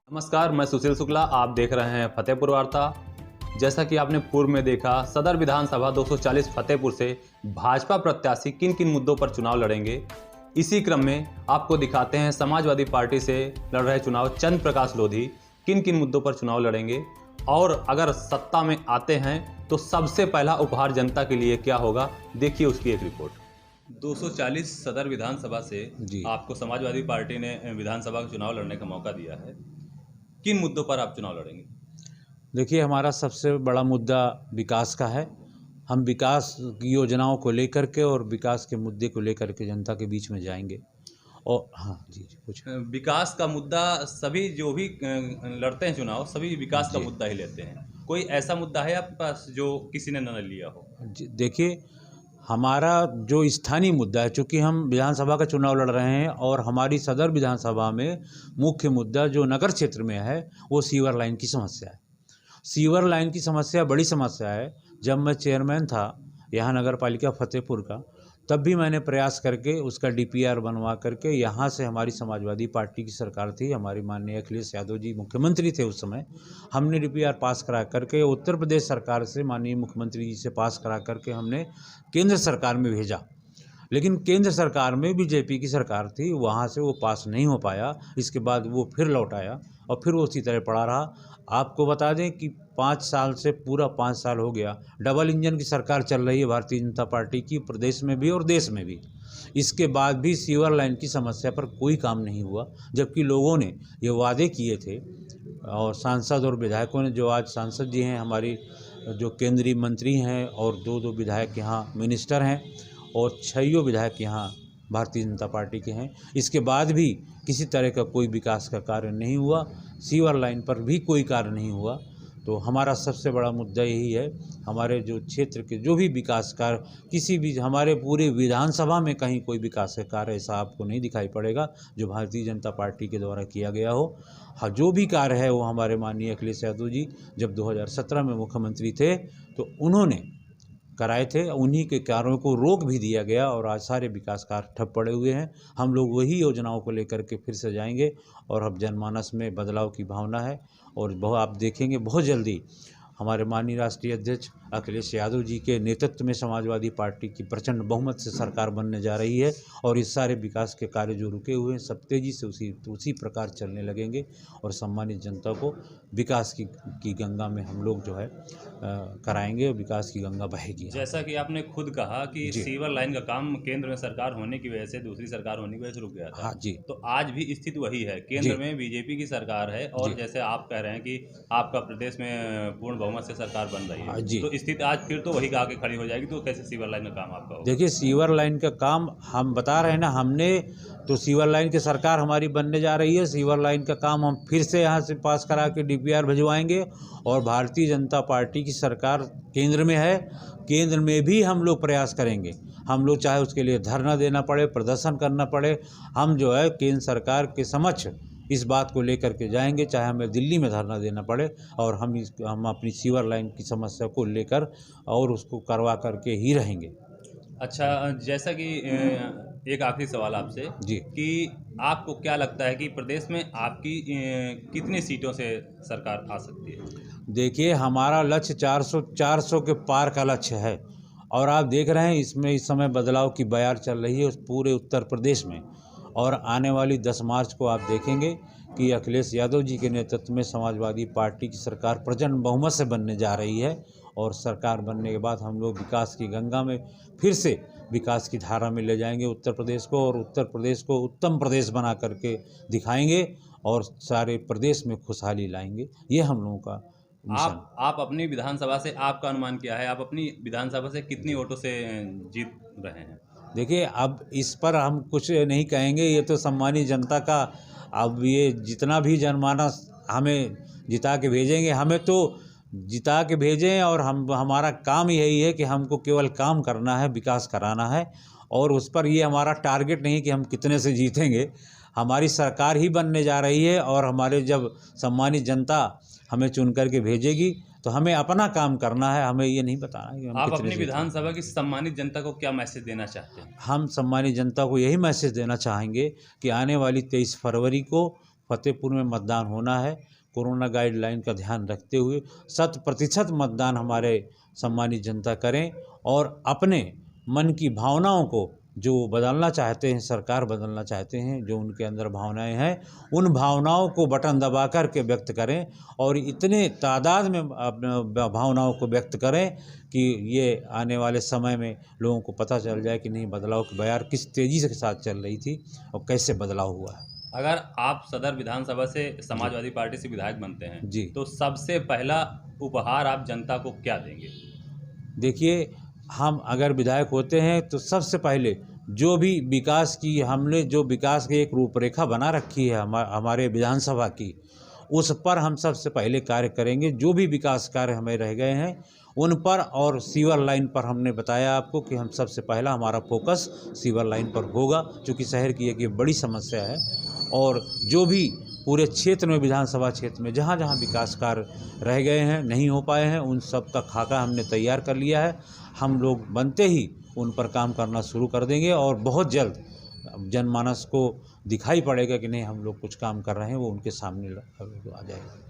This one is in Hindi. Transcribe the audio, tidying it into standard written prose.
नमस्कार, मैं सुशील शुक्ला। आप देख रहे हैं फतेहपुर वार्ता। जैसा कि आपने पूर्व में देखा, सदर विधानसभा 240 फतेहपुर से भाजपा प्रत्याशी किन किन मुद्दों पर चुनाव लड़ेंगे, इसी क्रम में आपको दिखाते हैं समाजवादी पार्टी से लड़ रहे चुनाव चंद्र प्रकाश लोधी किन किन मुद्दों पर चुनाव लड़ेंगे और अगर सत्ता में आते हैं तो सबसे पहला उपहार जनता के लिए क्या होगा। देखिए उसकी एक रिपोर्ट। 240 सदर विधानसभा से जी आपको समाजवादी पार्टी ने विधानसभा का चुनाव लड़ने का मौका दिया है। किन मुद्दों पर आप चुनाव लड़ेंगे? देखिए, हमारा सबसे बड़ा मुद्दा विकास का है। हम विकास की योजनाओं को लेकर के और विकास के मुद्दे को लेकर के जनता के बीच में जाएंगे। और हाँ जी कुछ विकास का मुद्दा सभी जो भी लड़ते हैं चुनाव, सभी विकास का जी मुद्दा ही लेते हैं। कोई ऐसा मुद्दा है आपके पास जो किसी ने न लिया हो? देखिए, हमारा जो स्थानीय मुद्दा है, चूँकि हम विधानसभा का चुनाव लड़ रहे हैं और हमारी सदर विधानसभा में मुख्य मुद्दा जो नगर क्षेत्र में है वो सीवर लाइन की समस्या है। सीवर लाइन की समस्या बड़ी समस्या है। जब मैं चेयरमैन था यहाँ नगर पालिका फतेहपुर का, तब भी मैंने प्रयास करके उसका डीपीआर बनवा करके, यहाँ से हमारी समाजवादी पार्टी की सरकार थी, हमारी माननीय अखिलेश यादव जी मुख्यमंत्री थे उस समय, हमने डीपीआर पास करा करके उत्तर प्रदेश सरकार से माननीय मुख्यमंत्री जी से पास करा करके हमने केंद्र सरकार में भेजा। लेकिन केंद्र सरकार में बीजेपी की सरकार थी, वहाँ से वो पास नहीं हो पाया। इसके बाद वो फिर लौट आया और फिर वो उसी तरह पड़ा रहा। आपको बता दें कि 5 साल से पूरा 5 साल हो गया, डबल इंजन की सरकार चल रही है भारतीय जनता पार्टी की, प्रदेश में भी और देश में भी। इसके बाद भी सीवर लाइन की समस्या पर कोई काम नहीं हुआ, जबकि लोगों ने ये वादे किए थे और सांसद और विधायकों ने, जो आज सांसद जी हैं हमारी, जो केंद्रीय मंत्री हैं और 2 विधायक यहाँ मिनिस्टर हैं और 6 विधायक यहाँ भारतीय जनता पार्टी के हैं, इसके बाद भी किसी तरह का कोई विकास का कार्य नहीं हुआ। सीवर लाइन पर भी कोई कार्य नहीं हुआ। तो हमारा सबसे बड़ा मुद्दा यही है। हमारे जो क्षेत्र के जो भी विकास कार्य, किसी भी हमारे पूरे विधानसभा में कहीं कोई विकास का कार्य ऐसा आपको नहीं दिखाई पड़ेगा जो भारतीय जनता पार्टी के द्वारा किया गया हो। हाँ, जो भी कार्य है वो हमारे माननीय अखिलेश यादव जी जब 2017 में मुख्यमंत्री थे तो उन्होंने कराए थे। उन्हीं के कार्यों को रोक भी दिया गया और आज सारे विकास कार्य ठप पड़े हुए हैं। हम लोग वही योजनाओं को लेकर के फिर से जाएंगे और अब जनमानस में बदलाव की भावना है और आप देखेंगे बहुत जल्दी हमारे माननीय राष्ट्रीय अध्यक्ष अखिलेश यादव जी के नेतृत्व में समाजवादी पार्टी की प्रचंड बहुमत से सरकार बनने जा रही है और इस सारे विकास के कार्य जो रुके हुए हैं सब तेज़ी से उसी प्रकार चलने लगेंगे और सम्मानित जनता को विकास की गंगा में हम लोग जो है कराएंगे और विकास की गंगा बहेगी। जैसा कि आपने खुद कहा कि सीवर लाइन का काम केंद्र में सरकार होने की वजह से, दूसरी सरकार होने की वजह से रुक गया था। हाँ जी। तो आज भी स्थिति वही है, केंद्र में बीजेपी की सरकार है और जैसे आप कह रहे हैं कि आपका प्रदेश में पूर्ण बहुमत से सरकार बन रही है, तो स्थिति आज फिर तो वही आके खड़ी हो जाएगी। तो कैसे सीवर लाइन का काम आपका होगा? देखिए, सीवर लाइन का काम हम बता रहे हैं ना, हमने तो सीवर लाइन की सरकार हमारी बनने जा रही है। सीवर लाइन का काम हम फिर से यहाँ से पास करा के डीपीआर भिजवाएंगे और भारतीय जनता पार्टी की सरकार केंद्र में है, केंद्र में भी हम लोग प्रयास करेंगे। हम लोग चाहे उसके लिए धरना देना पड़े, प्रदर्शन करना पड़े, हम जो है केंद्र सरकार के समक्ष इस बात को लेकर के जाएंगे, चाहे हमें दिल्ली में धरना देना पड़े और हम अपनी सीवर लाइन की समस्या को लेकर और उसको करवा करके ही रहेंगे। अच्छा, जैसा कि एक आखिरी सवाल आपसे जी कि आपको क्या लगता है कि प्रदेश में आपकी कितनी सीटों से सरकार आ सकती है? देखिए, हमारा लक्ष्य 400 के पार का लक्ष्य है और आप देख रहे हैं इसमें इस समय बदलाव की बयार चल रही है उस पूरे उत्तर प्रदेश में। और आने वाली 10 मार्च को आप देखेंगे कि अखिलेश यादव जी के नेतृत्व में समाजवादी पार्टी की सरकार प्रचंड बहुमत से बनने जा रही है और सरकार बनने के बाद हम लोग विकास की गंगा में फिर से विकास की धारा में ले जाएंगे उत्तर प्रदेश को और उत्तर प्रदेश को उत्तम प्रदेश बना करके दिखाएंगे और सारे प्रदेश में खुशहाली लाएंगे। ये हम लोगों का मिशन। आप अपनी विधानसभा से, आपका अनुमान क्या है, आप अपनी विधानसभा से कितनी वोटों से जीत रहे हैं? देखिए, अब इस पर हम कुछ नहीं कहेंगे, ये तो सम्मानित जनता का, अब ये जितना भी जनमानस हमें जिता के भेजेंगे, हमें तो जिता के भेजें और हमारा काम यही है कि हमको केवल काम करना है, विकास कराना है और उस पर ये हमारा टारगेट नहीं कि हम कितने से जीतेंगे। हमारी सरकार ही बनने जा रही है और हमारे जब सम्मानित जनता हमें चुन करके भेजेगी तो हमें अपना काम करना है, हमें ये नहीं बताना है कि हम आप कितने अपनी जीतेंगे। विधानसभा की सम्मानित जनता को क्या मैसेज देना चाहते हैं? हम सम्मानित जनता को यही मैसेज देना चाहेंगे कि आने वाली 23 फरवरी को फतेहपुर में मतदान होना है। कोरोना गाइडलाइन का ध्यान रखते हुए 100% मतदान हमारे सम्मानित जनता करें और अपने मन की भावनाओं को जो बदलना चाहते हैं, सरकार बदलना चाहते हैं, जो उनके अंदर भावनाएं हैं, उन भावनाओं को बटन दबा कर के व्यक्त करें और इतने तादाद में भावनाओं को व्यक्त करें कि ये आने वाले समय में लोगों को पता चल जाए कि नहीं, बदलाव की बयार किस तेज़ी के साथ चल रही थी और कैसे बदलाव हुआ है। अगर आप सदर विधानसभा से समाजवादी पार्टी से विधायक बनते हैं जी, तो सबसे पहला उपहार आप जनता को क्या देंगे? देखिए, हम अगर विधायक होते हैं तो सबसे पहले जो भी विकास की हमने जो विकास की एक रूपरेखा बना रखी है हमारे विधानसभा की, उस पर हम सबसे पहले कार्य करेंगे। जो भी विकास कार्य हमें रह गए हैं उन पर, और सीवर लाइन पर हमने बताया आपको कि हम सबसे पहला हमारा फोकस सीवर लाइन पर होगा, क्योंकि शहर की एक ये बड़ी समस्या है। और जो भी पूरे क्षेत्र में, विधानसभा क्षेत्र में जहाँ जहाँ विकास कार्य रह गए हैं, नहीं हो पाए हैं, उन सब का खाका हमने तैयार कर लिया है। हम लोग बनते ही उन पर काम करना शुरू कर देंगे और बहुत जल्द जनमानस को दिखाई पड़ेगा कि नहीं, हम लोग कुछ काम कर रहे हैं, वो उनके सामने आ जाएगा।